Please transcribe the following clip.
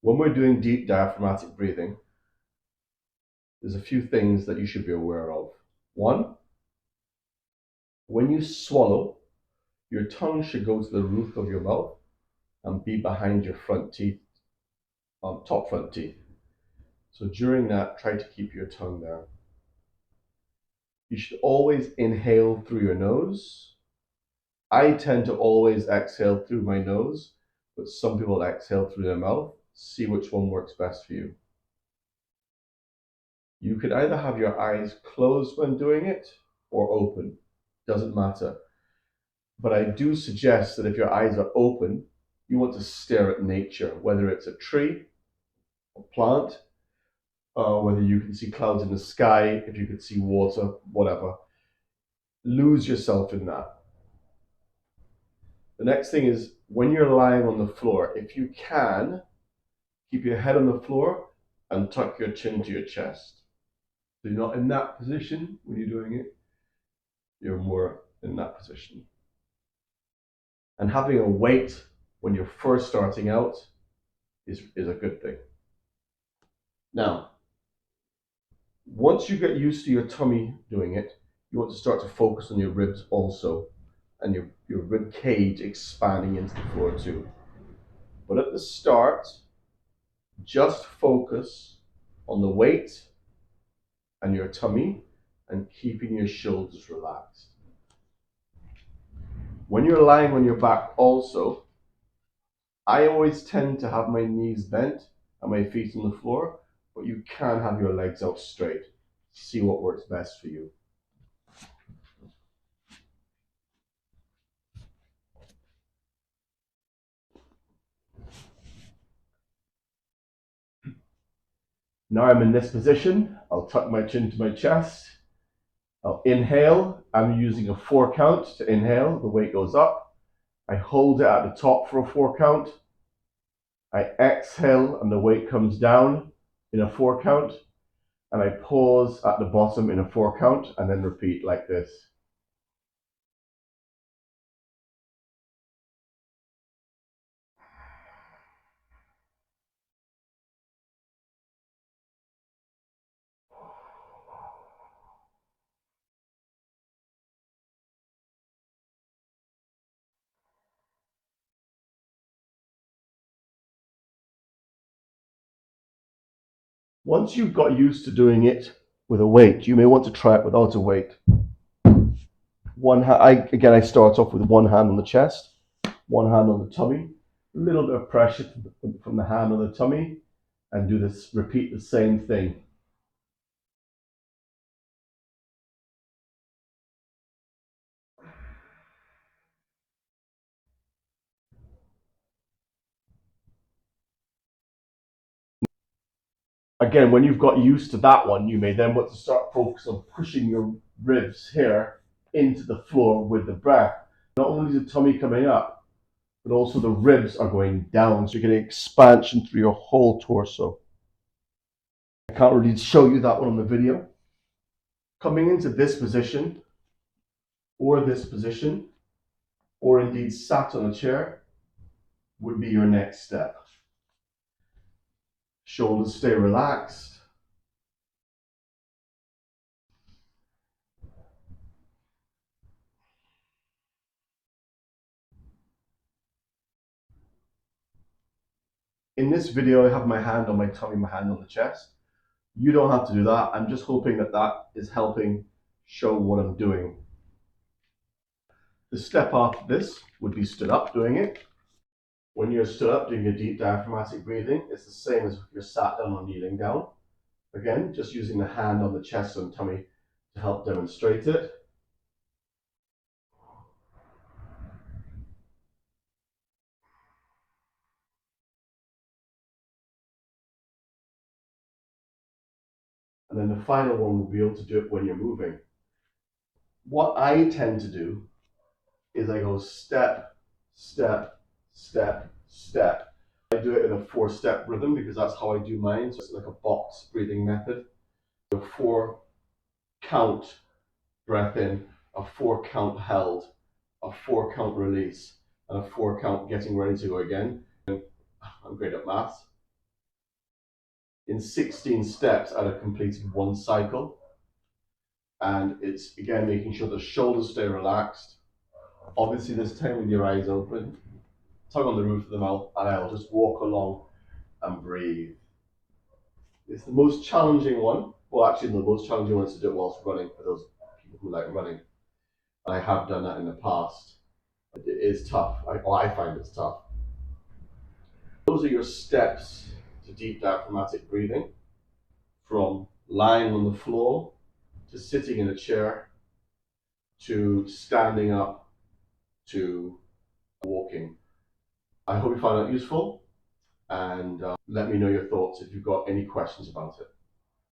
When we're doing deep diaphragmatic breathing, there's a few things that you should be aware of. One, when you swallow, your tongue should go to the roof of your mouth and be behind your front teeth, top front teeth. So during that, try to keep your tongue there. You should always inhale through your nose. I tend to always exhale through my nose, but some people exhale through their mouth. See which one works best for you. You could either have your eyes closed when doing it or open. Doesn't matter. But I do suggest that if your eyes are open, you want to stare at nature, whether it's a tree, a plant, whether you can see clouds in the sky, if you could see water, whatever. Lose yourself in that. The next thing is when you're lying on the floor, if you can, keep your head on the floor and tuck your chin to your chest. So you're not in that position when you're doing it, you're more in that position. And having a weight when you're first starting out is a good thing. Now, once you get used to your tummy doing it, you want to start to focus on your ribs also, and your rib cage expanding into the floor too. But at the start, just focus on the weight and your tummy and keeping your shoulders relaxed. When you're lying on your back also, I always tend to have my knees bent and my feet on the floor, but you can have your legs out straight. See what works best for you. Now I'm in this position. I'll tuck my chin to my chest. I'll inhale. I'm using a 4 count to inhale. The weight goes up. I hold it at the top for a 4 count. I exhale and the weight comes down in a 4 count. And I pause at the bottom in a 4 count and then repeat like this. Once you've got used to doing it with a weight, you may want to try it without a weight. I start off with one hand on the chest, one hand on the tummy, a little bit of pressure from the hand on the tummy, and do this. Repeat the same thing. Again, when you've got used to that one, you may then want to start focus on pushing your ribs here into the floor with the breath. Not only is the tummy coming up, but also the ribs are going down, so you're getting expansion through your whole torso. I can't really show you that one on the video. Coming into this position, or this position, or indeed sat on a chair, would be your next step. Shoulders stay relaxed. In this video, I have my hand on my tummy, my hand on the chest. You don't have to do that. I'm just hoping that that is helping show what I'm doing. The step after this would be stood up doing it. When you're stood up doing your deep diaphragmatic breathing, it's the same as if you're sat down or kneeling down. Again, just using the hand on the chest and tummy to help demonstrate it. And then the final one will be able to do it when you're moving. What I tend to do is I go step, step, step, step. I do it in a 4-step rhythm because that's how I do mine. So it's like a box breathing method. A 4 count breath in, a 4 count held, a 4 count release, and a 4 count getting ready to go again. I'm great at maths. In 16 steps, I'd have completed one cycle. And it's, again, making sure the shoulders stay relaxed. Obviously, this time with your eyes open, tongue on the roof of the mouth, and I'll just walk along and breathe. It's the most challenging one. Well, actually, the most challenging one is to do it whilst running for those people who like running. And I have done that in the past. It is tough. I find it's tough. Those are your steps to deep diaphragmatic breathing, from lying on the floor to sitting in a chair to standing up to walking. I hope you found that useful, and let me know your thoughts if you've got any questions about it.